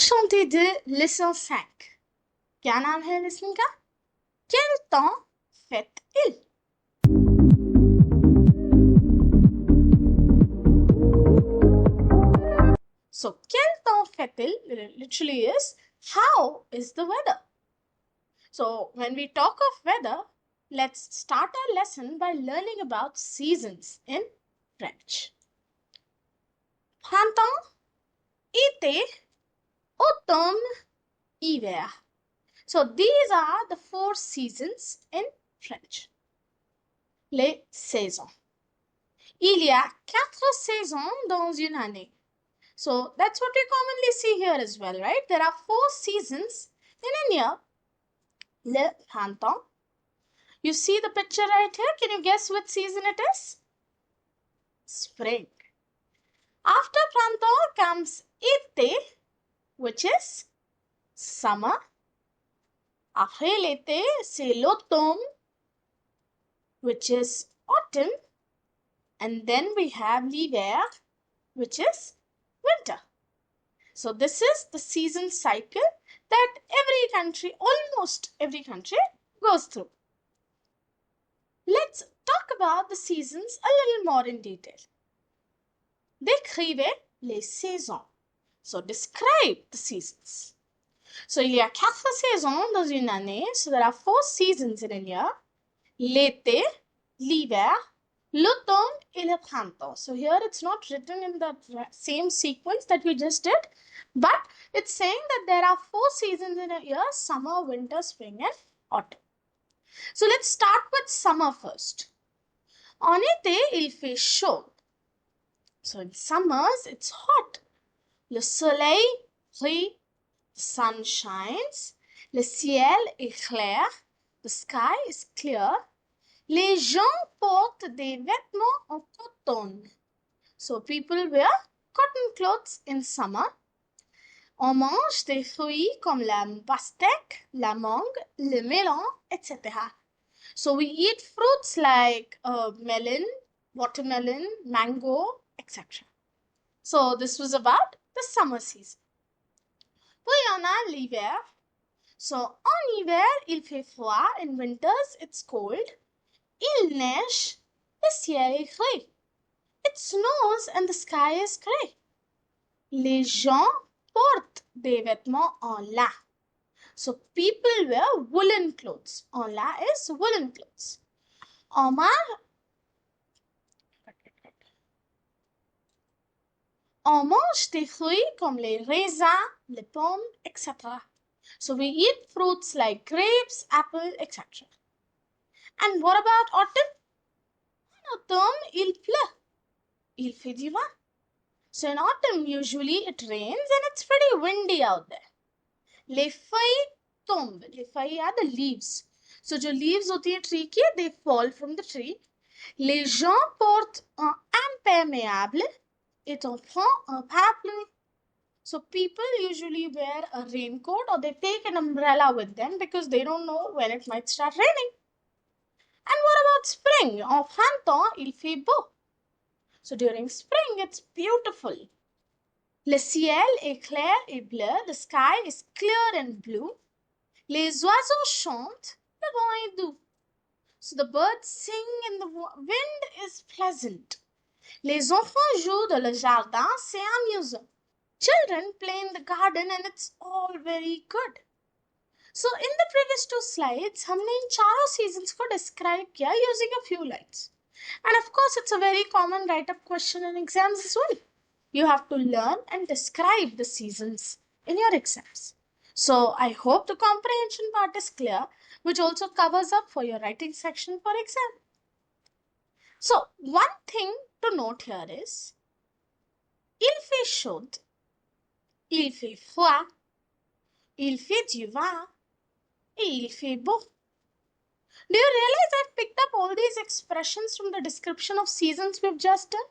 Enchanté de leçon 5. क्या नाम है लेसन का? Quel temps fait-il? So, quel temps fait-il literally is how is the weather? So, when we talk of weather, let's start our lesson by learning about seasons in French. Printemps, été, automne, hiver. So, these are the 4 seasons in French. Les saisons. Il y a 4 saisons dans une année. So, that's what we commonly see here as well, right? There are 4 seasons in a year. Le printemps. You see the picture right here? Can you guess which season it is? Spring. After printemps comes été, which is summer. Après l'été, c'est l'automne, which is autumn. And then we have l'hiver, which is winter. So this is the season cycle that every country, almost every country, goes through. Let's talk about the seasons a little more in detail. Decrivezlessaisons. So describe the seasons. So il y a 4 saisons dans une année. So there are 4 seasons in a year. L'été, l'hiver, l'automne et le printemps. So here it's not written in the same sequence that we just did, but it's saying that there are 4 seasons in a year: summer, winter, spring and autumn. So let's start with summer first. En été, il fait chaud. So in summers, it's hot. Le soleil brille, the sun shines, le ciel est clair, the sky is clear. Les gens portent des vêtements en coton. So people wear cotton clothes in summer. On mange des fruits comme la pastèque, la mangue, le melon, etc. So we eat fruits like melon, watermelon, mango, etc. So this was about the summer season. Puis on a l'hiver. So en hiver, il fait froid. In winters, it's cold. Il neige, le ciel est gris. It snows and the sky is gray. Les gens portent des vêtements en lin. So people wear woolen clothes. En lin is woolen clothes. On mange des fruits comme les raisins, les pommes, etc. So we eat fruits like grapes, apple, etc. And what about autumn? En automne, il pleut. Il fait du vent. So in autumn, usually it rains and it's pretty windy out there. Les feuilles tombent. Les feuilles are the leaves. So जो leaves होती है tree की, they fall from the tree. Les gens portent un imperméable et on prend un parapluie. So people usually wear a raincoat or they take an umbrella with them because they don't know when it might start raining. And what about spring? En printemps, il fait beau. So during spring, it's beautiful. Le ciel est clair et bleu. The sky is clear and blue. Les oiseaux chantent. Le vent est doux. So the birds sing and the wind is pleasant. Les enfants jouent dans le jardin. C'est amusant. Children play in the garden and it's all very good. So in the previous 2 slides, हमने इन चारों seasons को describe किया using a few lines. And of course, it's a very common write-up question in exams as well. You have to learn and describe the seasons in your exams. So I hope the comprehension part is clear, which also covers up for your writing section for exam. So one thing to note here is, il fait chaud, il fait froid, il fait du vent, et il fait beau. Do you realize I've picked up all these expressions from the description of seasons we've just done?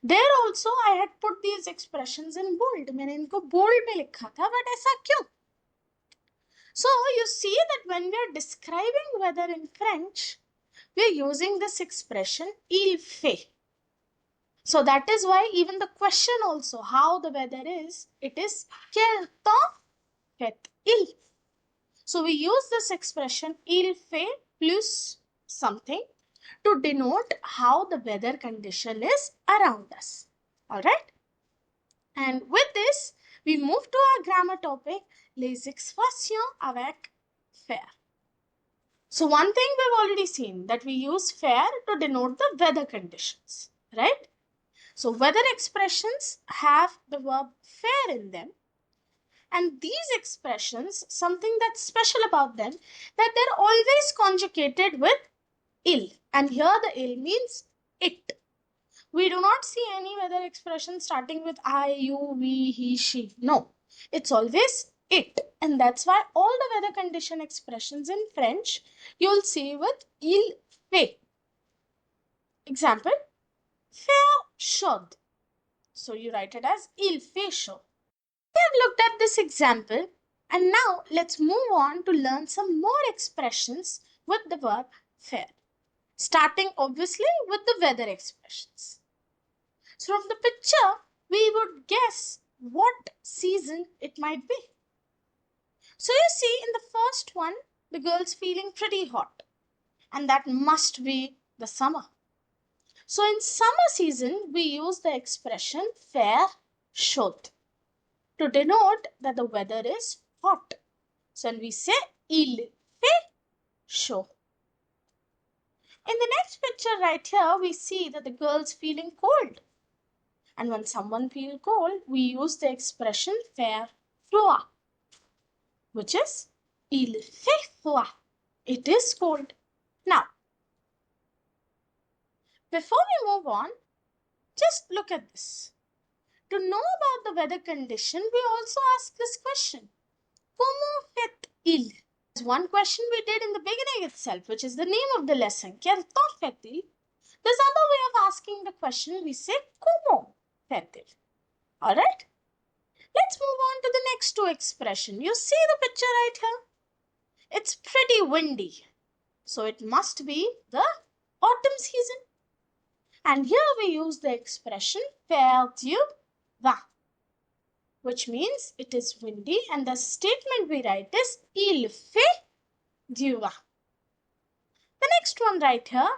There also I had put these expressions in bold. मैंने इनको bold में लिखा था, but ऐसा क्यों? So you see that when we are describing weather in French, we are using this expression il fait. So that is why even the question also, how the weather is, it is quel temps fait-il. So we use this expression il fait plus something to denote how the weather condition is around us. Alright? And with this, we move to our grammar topic, lesexpressionsavecavoir. So one thing we've already seen, that we use faire to denote the weather conditions, right? So weather expressions have the verb faire in them. And these expressions, something that's special about them, that they're always conjugated with il. And here the il means it. We do not see any weather expression starting with I, you, we, he, she. No, it's always it. And that's why all the weather condition expressions in French, you'll see with il fait. Example, faire chaud. So you write it as il fait chaud. We have looked at this example, and now let's move on to learn some more expressions with the verb faire. Starting obviously with the weather expressions. So from the picture, we would guess what season it might be. So you see in the first one, the girl's feeling pretty hot, and that must be the summer. So in summer season, we use the expression faire chaud to denote that the weather is hot. So when we say il fait chaud. In the next picture right here, we see that the girl's feeling cold. And when someone feels cold, we use the expression faire froid, which is il fait froid. It is cold. Now, before we move on, just look at this. To know about the weather condition, we also ask this question. Comment fait-il? There's one question we did in the beginning itself, which is the name of the lesson. Quel temps fait-il? There's another way of asking the question. We say comment fait-il? Alright? Let's move on to the next two expressions. You see the picture right here? It's pretty windy. So it must be the autumn season. And here we use the expression faire-il va, which means it is windy, and the statement we write is il fait du vent. The next one right here,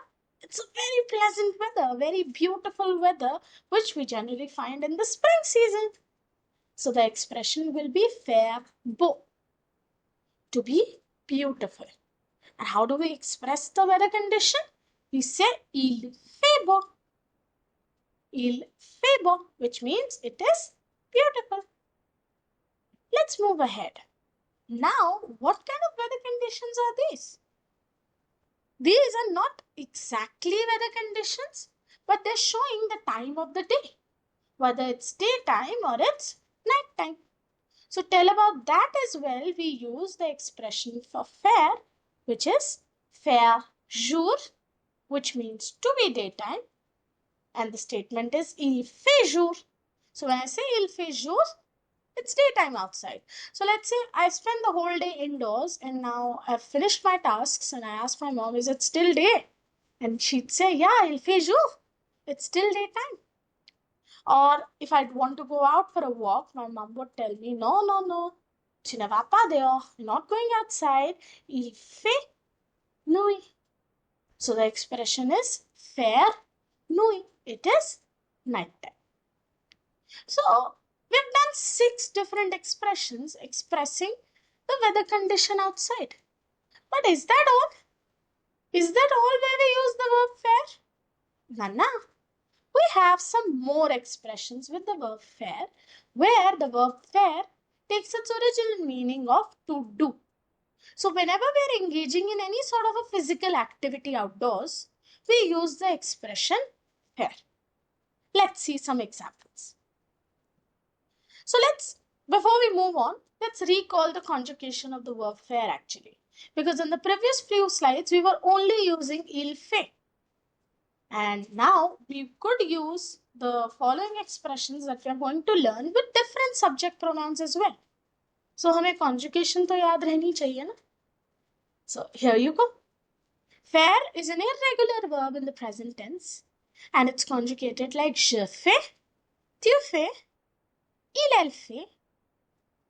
it's a very pleasant weather, very beautiful weather, which we generally find in the spring season. So the expression will be faire beau, to be beautiful. And how do we express the weather condition? We say il fait beau. Il fait beau, which means it is beautiful. Let's move ahead. Now, what kind of weather conditions are these? These are not exactly weather conditions, but they're showing the time of the day, whether it's daytime or it's nighttime. So tell about that as well. We use the expression for faire, which is faire jour, which means to be daytime. And the statement is il fait jour. So when I say il fait jour, it's daytime outside. So let's say I spend the whole day indoors and now I've finished my tasks and I ask my mom, is it still day? And she'd say, yeah, il fait jour. It's still daytime. Or if I'd want to go out for a walk, my mom would tell me, no, tu ne vas pas dehors. You're not going outside. Il fait nuit. So the expression is faire nuit. It is nighttime. So we've done 6 different expressions expressing the weather condition outside. But is that all? Is that all where we use the verb faire? No. We have some more expressions with the verb faire, where the verb faire takes its original meaning of to do. So whenever we are engaging in any sort of a physical activity outdoors, we use the expression faire. Let's see some examples. So before we move on, let's recall the conjugation of the verb faire actually. Because in the previous few slides, we were only using il fait. And now we could use the following expressions that we are going to learn with different subject pronouns as well. So हमें conjugation तो याद रहनी चाहिए ना? So here you go. Faire is an irregular verb in the present tense. And it's conjugated like je fais, tu fais, elle fait,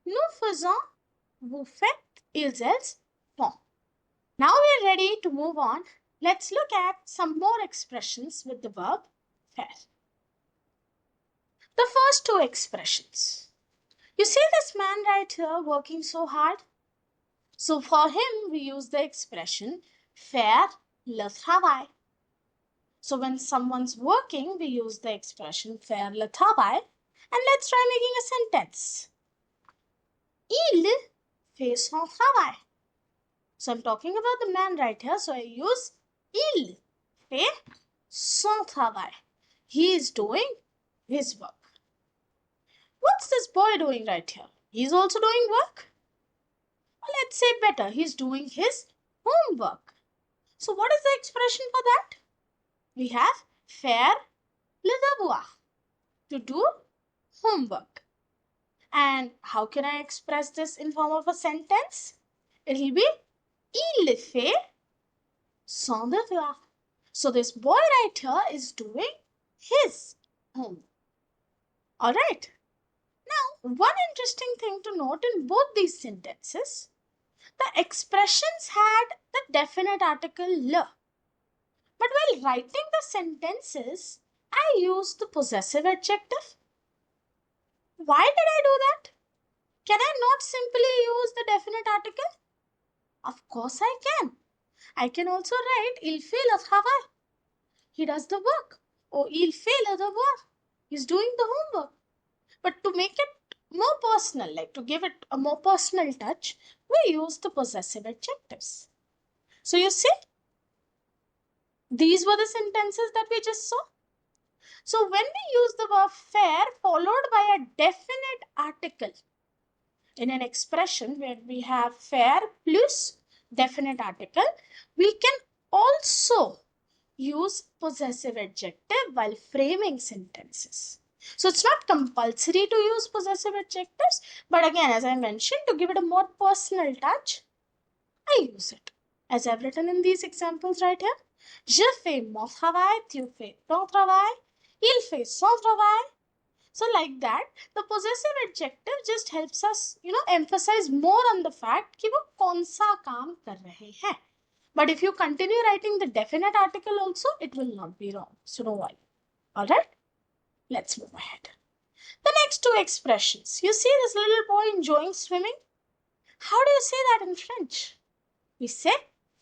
nous faisons, vous faites, ils, elles font. Now we are ready to move on. Let's look at some more expressions with the verb faire. The first two expressions. You see this man right here working so hard? So for him, we use the expression faire le travail. So when someone's working, we use the expression faire le travail. And let's try making a sentence. Il fait son travail. So I'm talking about the man right here. So I use il fait son travail. He is doing his work. What's this boy doing right here? He's also doing work. Or let's say better, he's doing his homework. So what is the expression for that? We have faire le devoir, to do homework. And how can I express this in form of a sentence? It will be il fait son devoir. So this boy right here is doing his homework. Alright. Now, one interesting thing to note in both these sentences, the expressions had the definite article le. But while writing the sentences, I used the possessive adjective. Why did I do that? Can I not simply use the definite article? Of course I can. I can also write il fait le travail. He does the work. Or il fait le devoir. He's doing the homework. But to make it more personal, like to give it a more personal touch, we use the possessive adjectives. So you see, these were the sentences that we just saw. So when we use the verb faire followed by a definite article in an expression where we have faire plus definite article, we can also use possessive adjective while framing sentences. So it's not compulsory to use possessive adjectives, but again, as I mentioned, to give it a more personal touch, I use it. As I've written in these examples right here, je fais mon travail, tu fais ton travail, il fait son travail. So like that, the possessive adjective just helps us, emphasize more on the fact कि वो कौन सा काम कर रहे हैं. But if you continue writing the definite article also, it will not be wrong. So no worry. Alright? Let's move ahead. The next two expressions. You see this little boy enjoying swimming? How do you say that in French? We say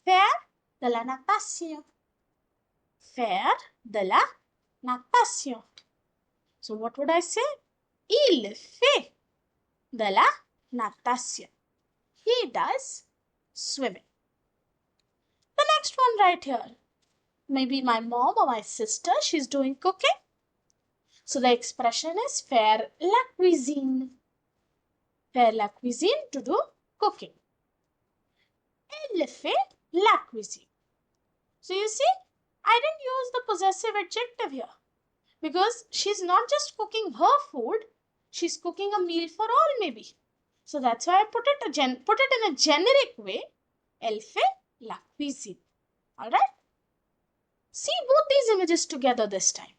faire de la natation. Faire de la natation. So what would I say? Il fait de la natation. He does swimming. The next one right here. Maybe my mom or my sister, she's doing cooking. So the expression is faire la cuisine. Faire la cuisine, to do cooking. Elle fait la cuisine. So you see, I didn't use the possessive adjective here because she's not just cooking her food, she's cooking a meal for all maybe. So that's why I put it in a generic way. Elle fait la cuisine. Alright? See both these images together this time.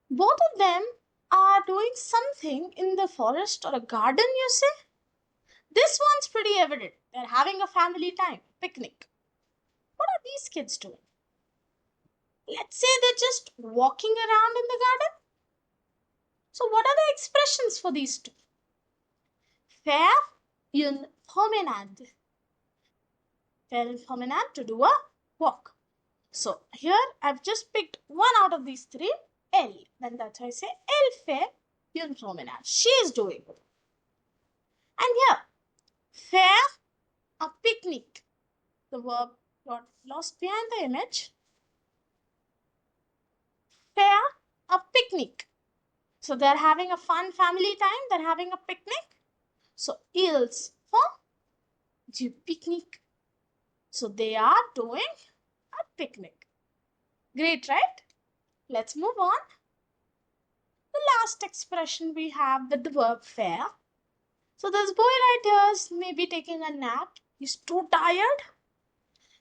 Both of them are doing something in the forest or a garden, you say? This one's pretty evident. They're having a family time, picnic. What are these kids doing? Let's say they're just walking around in the garden. So what are the expressions for these two? Faire une promenade. Faire une promenade, to do a walk. So here I've just picked one out of these three. Elle. Then that's why I say elle fait une promenade. She is doing it. And here, faire a picnic. The verb got lost behind the image. Faire a picnic. So they're having a fun family time. They're having a picnic. So ils font du pique-nique. So they are doing a picnic. Great, right? Let's move on. The last expression we have with the verb faire. So this boy right here is maybe taking a nap. He's too tired.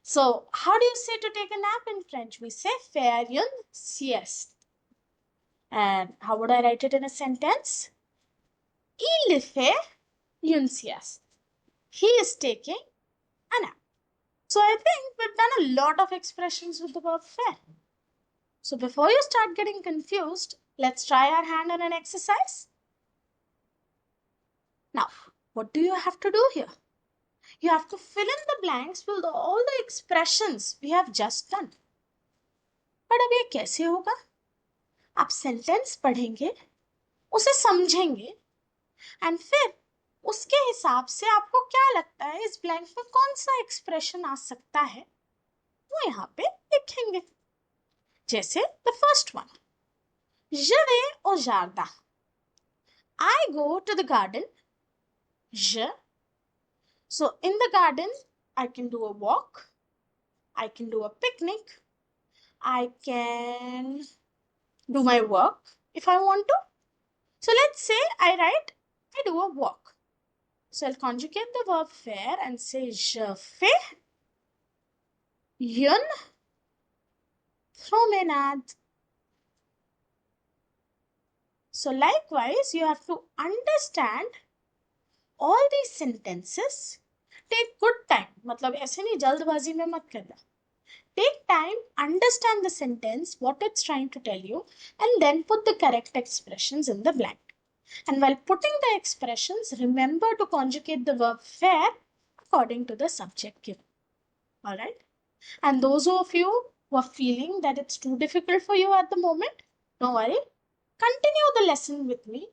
So, how do you say to take a nap in French? We say faire une sieste. And how would I write it in a sentence? Il fait une sieste. He is taking a nap. So, I think we've done a lot of expressions with the verb faire. So, before you start getting confused, let's try our hand on an exercise. Now, what do you have to do here? You have to fill in the blanks with all the expressions we have just done. But अब ये कैसे होगा? आप sentence पढ़ेंगे, उसे समझेंगे, and फिर उसके हिसाब से आपको क्या लगता है इस ब्लैंक में कौन सा एक्सप्रेशन आ सकता है, वो यहाँ पे लिखेंगे. जैसे the first one, je vais au jardin. I go to the garden. Je. So in the garden, I can do a walk. I can do a picnic. I can do my work if I want to. So let's say I do a walk. So I'll conjugate the verb faire and say je fais une promenade. So likewise, you have to understand all these sentences. Take good time. मतलब ऐसे नहीं जल्दबाजी में मत करना. Take time, understand the sentence, what it's trying to tell you, and then put the correct expressions in the blank. And while putting the expressions, remember to conjugate the verb faire according to the subject given. Alright? And those of you who are feeling that it's too difficult for you at the moment, don't worry. Continue the lesson with me.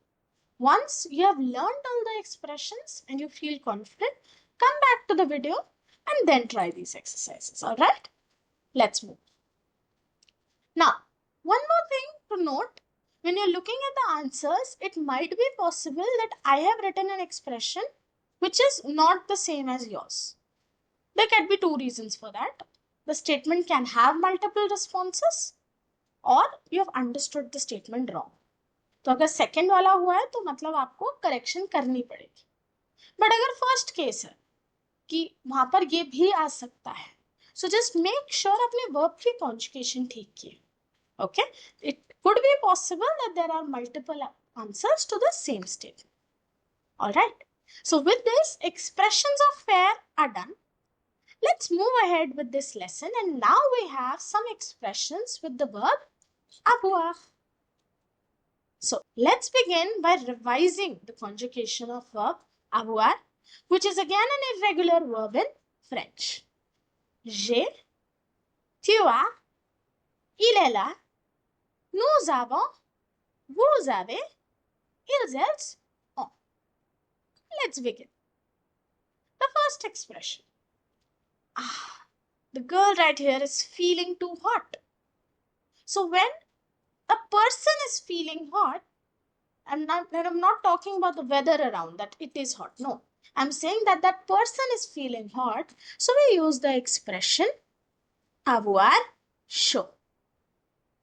Once you have learned all the expressions and you feel confident, come back to the video and then try these exercises. Alright? Let's move. Now, one more thing to note, when you're looking at the answers, it might be possible that I have written an expression which is not the same as yours. There can be two reasons for that. The statement can have multiple responses or you have understood the statement wrong. तो अगर second वाला हुआ है तो मतलब आपको correction करनी पड़ेगी. बट अगर फर्स्ट केस है कि वहां पर ये भी आ सकता है, सो जस्ट मेक श्योर अपने वर्ब की कॉन्जुगेशन ठीक किए. Okay, it could be possible that there are multiple answers to the same statement. All right. So with this, expressions of faire are done. Let's move ahead with this lesson, and now we have some expressions with the verb avoir. So let's begin by revising the conjugation of verb avoir, which is again an irregular verb in French. J'ai, tu as, il est là, nous avons, vous avez, ils, elles, ont. Let's begin. The first expression. The girl right here is feeling too hot. So when a person is feeling hot, I'm not talking about the weather around, that it is hot. No. I'm saying that that person is feeling hot. So we use the expression avoir chaud.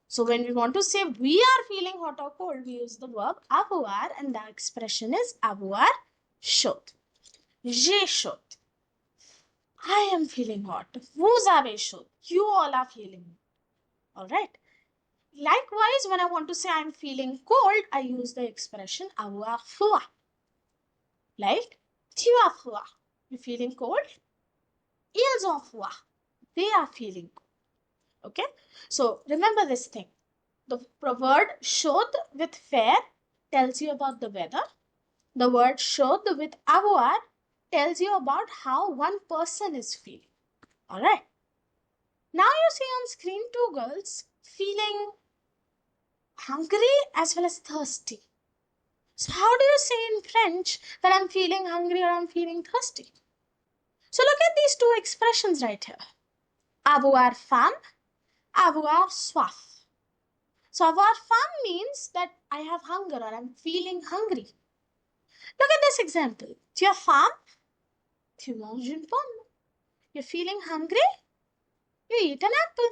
So when we want to say we are feeling hot or cold, we use the verb avoir and the expression is avoir chaud. J'ai chaud. I am feeling hot. Vous avez chaud. You all are feeling hot. Alright. Likewise, when I want to say I'm feeling cold, I use the expression avoir froid. Like, tu as froid. You're feeling cold? Ils ont froid. They are feeling cold. Okay? So, remember this thing. The word chaud with faire tells you about the weather. The word chaud with avoir tells you about how one person is feeling. Alright. Now you see on screen two girls feeling hungry as well as thirsty. So how do you say in French that I'm feeling hungry or I'm feeling thirsty? So look at these two expressions right here. Avoir faim, avoir soif. So avoir faim means that I have hunger or I'm feeling hungry. Look at this example. Tu as faim, tu manges une pomme. You're feeling hungry, you eat an apple.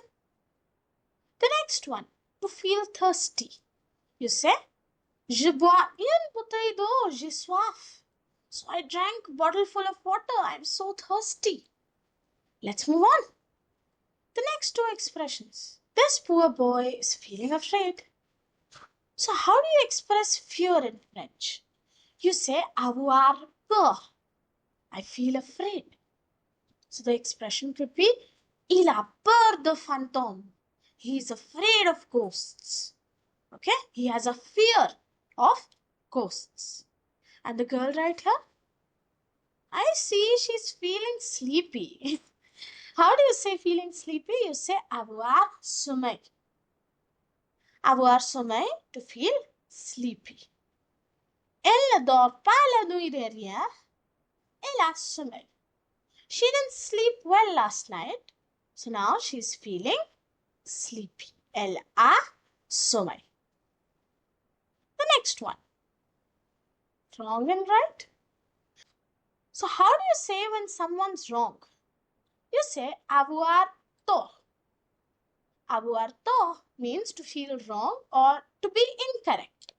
The next one, to feel thirsty. You say, je bois une bouteille d'eau, j'ai soif. So I drank a bottle full of water, I'm so thirsty. Let's move on. The next two expressions. This poor boy is feeling afraid. So how do you express fear in French? You say avoir peur. I feel afraid. So the expression could be il a peur de fantômes. He is afraid of ghosts. Okay? He has a fear of ghosts. And the girl right here? I see she's feeling sleepy. How do you say feeling sleepy? You say avoir sommeil. Avoir sommeil, to feel sleepy. Elle ne dort pas la nuit dernière. Elle a sommeil. She didn't sleep well last night. So now she's feeling sleepy. Elle a sommeil. The next one. Wrong and right. So how do you say when someone's wrong? You say avoir tort. Avoir tort means to feel wrong or to be incorrect.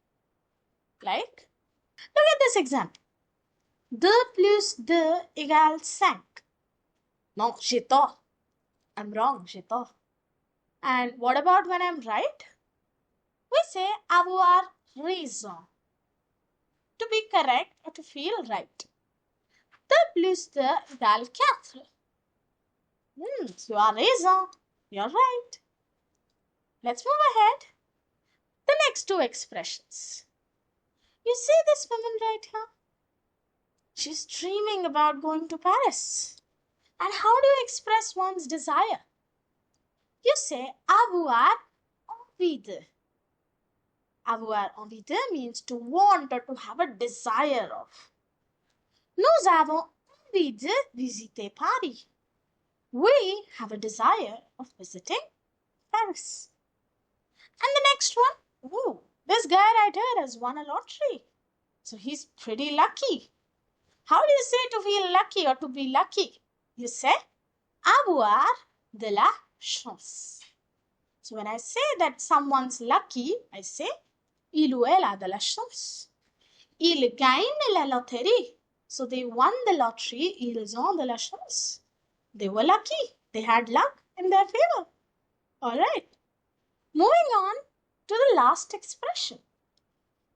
Like, look at this example. 2 plus 2 égale 5. No, j'ai tort. I'm wrong, j'ai tort. And what about when I'm right? We say avoir raison. To be correct or to feel right. 2 plus 2 égale 4. You are raison. You're right. Let's move ahead. The next two expressions. You see this woman right here? She's dreaming about going to Paris. And how do you express one's desire? You say avoir envie de. Avoir envie de means to want or to have a desire of. Nous avons envie de visiter Paris. We have a desire of visiting Paris. And the next one, ooh, this guy right here has won a lottery. So he's pretty lucky. How do you say to feel lucky or to be lucky? You say avoir de la chance. So when I say that someone's lucky, I say il ou elle a de la chance. Il gagne la loterie. So they won the lottery, ils ont de la chance. They were lucky. They had luck in their favor. All right. Moving on to the last expression.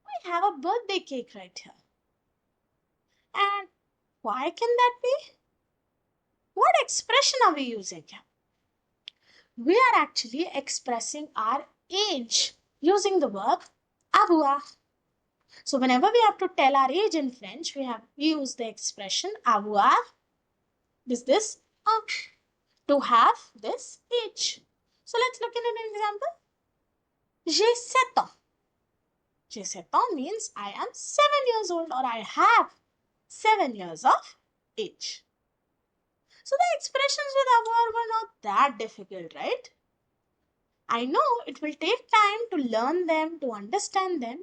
We have a birthday cake right here. And why can that be? What expression are we using here? We are actually expressing our age using the verb avoir. So whenever we have to tell our age in French, we use the expression avoir. Is this to have this age? So let's look at an example. J'ai 7 ans. J'ai 7 ans means I am 7 years old or I have 7 years of age. So the expressions with avoir were not that difficult, right? I know it will take time to learn them, to understand them.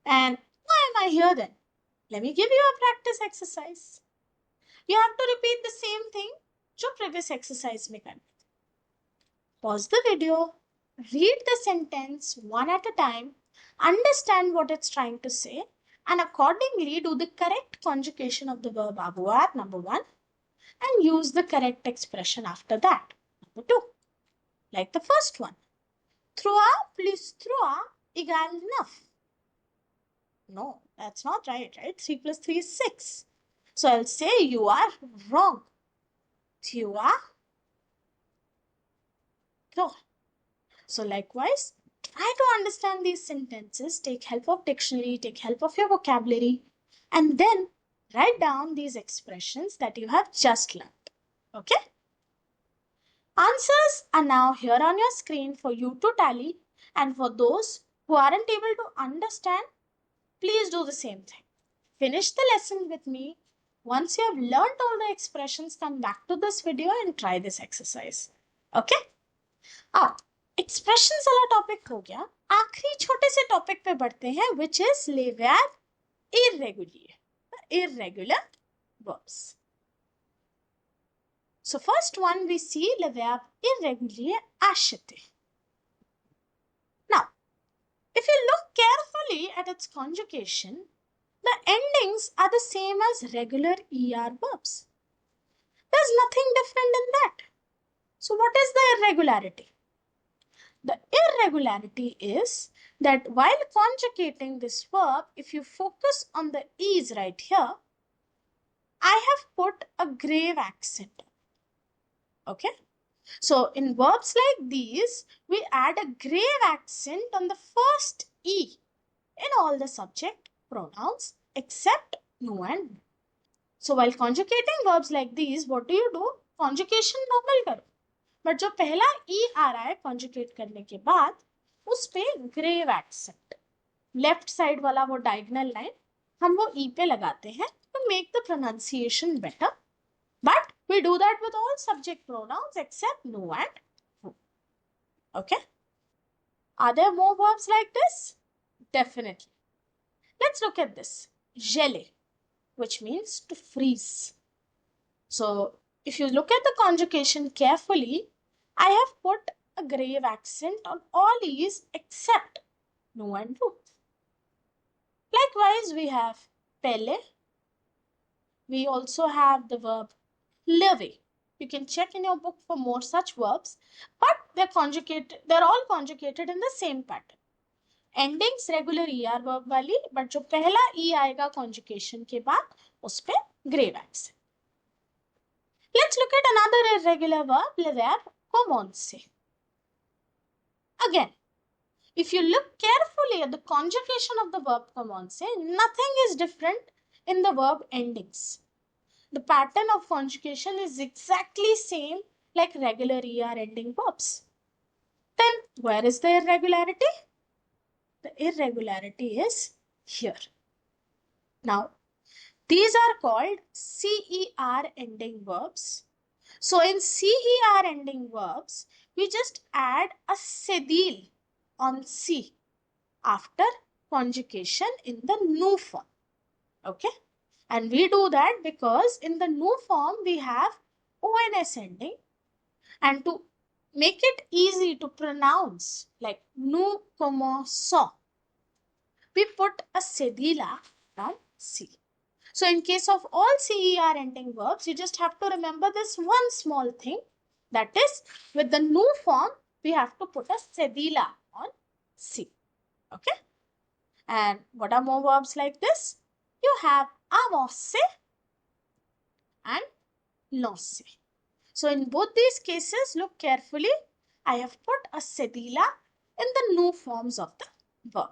And why am I here then? Let me give you a practice exercise. You have to repeat the same thing जो previous exercise में करना. Pause the video, read the sentence one at a time, understand what it's trying to say, and accordingly do the correct conjugation of the verb avoir, number 1, and use the correct expression after that, number 2. Like the first one. 3 plus 3 égale 9. No, that's not right? 3 plus 3 is 6. So I'll say you are wrong. Tu as tort. So likewise, try to understand these sentences, take help of dictionary, take help of your vocabulary, and then write down these expressions that you have just learned. Okay? Answers are now here on your screen for you to tally, and for those who aren't able to understand, please do the same thing. Finish the lesson with me. Once you have learned all the expressions, come back to this video and try this exercise. Okay? अब expressions वाला topic हो गया. आखिरी छोटे से topic पे बढ़ते हैं, which is les verbes irréguliers, the irregular verbs. So first one we see le verbe irrégulier acheter. Now, if you look carefully at its conjugation, the endings are the same as regular ER verbs. There's nothing different in that. So what is the irregularity? The irregularity is that while conjugating this verb, if you focus on the E's right here, I have put a grave accent. Okay? So in verbs like these, we add a grave accent on the first E in all the subject pronouns except no and no. So while conjugating verbs like these, what do? Conjugation normal करो. But जो पहला ई आ रहा है conjugate करने के बाद उस पे ग्रेव एक्सेंट, लेफ्ट साइड वाला वो डायगोनल लाइन हम वो ई पे लगाते हैं to make the pronunciation better. But we do that with all subject pronouns except no and who. Okay? Are there more verbs like this? Definitely. Let's look at this. Geler, which means to freeze. So, if you look at the conjugation carefully, I have put a grave accent on all E's except no and who. Likewise, we have peler. We also have the verb lever. You can check in your book for more such verbs, but they're all conjugated in the same pattern. Endings regular ER verb वाली, but जो पहला E आएगा conjugation के बाद उस पे grave accent. Let's look at another irregular verb, le verb avancer. Again, if you look carefully at the conjugation of the verb avancer, nothing is different in the verb endings. The pattern of conjugation is exactly same like regular ER ending verbs. Then where is the irregularity? The irregularity is here. Now, these are called CER ending verbs. So in CER ending verbs, we just add a sedil on C after conjugation in the new form. Okay? And we do that because in the new form we have ONS ending, and to make it easy to pronounce like nu, so, we put a sedila on C. So in case of all CER ending verbs, you just have to remember this one small thing. That is, with the new form, we have to put a sedila on C. Okay? And what are more verbs like this? You have avancer and lancer. So in both these cases, look carefully. I have put a sedila in the new forms of the verb.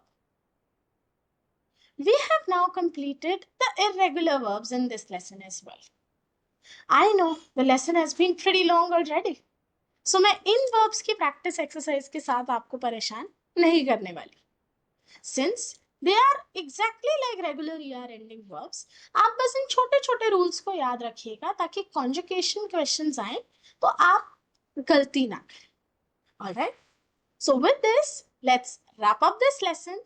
We have now completed the irregular verbs in this lesson as well. I know the lesson has been pretty long already. So मैं इन verbs की practice exercise के साथ आपको परेशान नहीं करने वाली. Since they are exactly like regular ER ending verbs, आप बस इन छोटे छोटे rules को याद रखिएगा ताकि conjugation questions आए तो आप गलती ना करें. Alright? So with this, let's wrap up this lesson.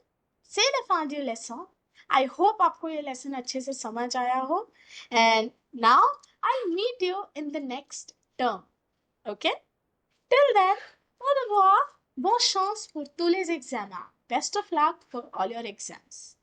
C'est la fin du leçon. I hope आपको ये lesson अच्छे से समझ आया हो. And now I'll meet you in the next term. Okay? Till then, au revoir. Bonne chance pour tous les examens. Best of luck for all your exams.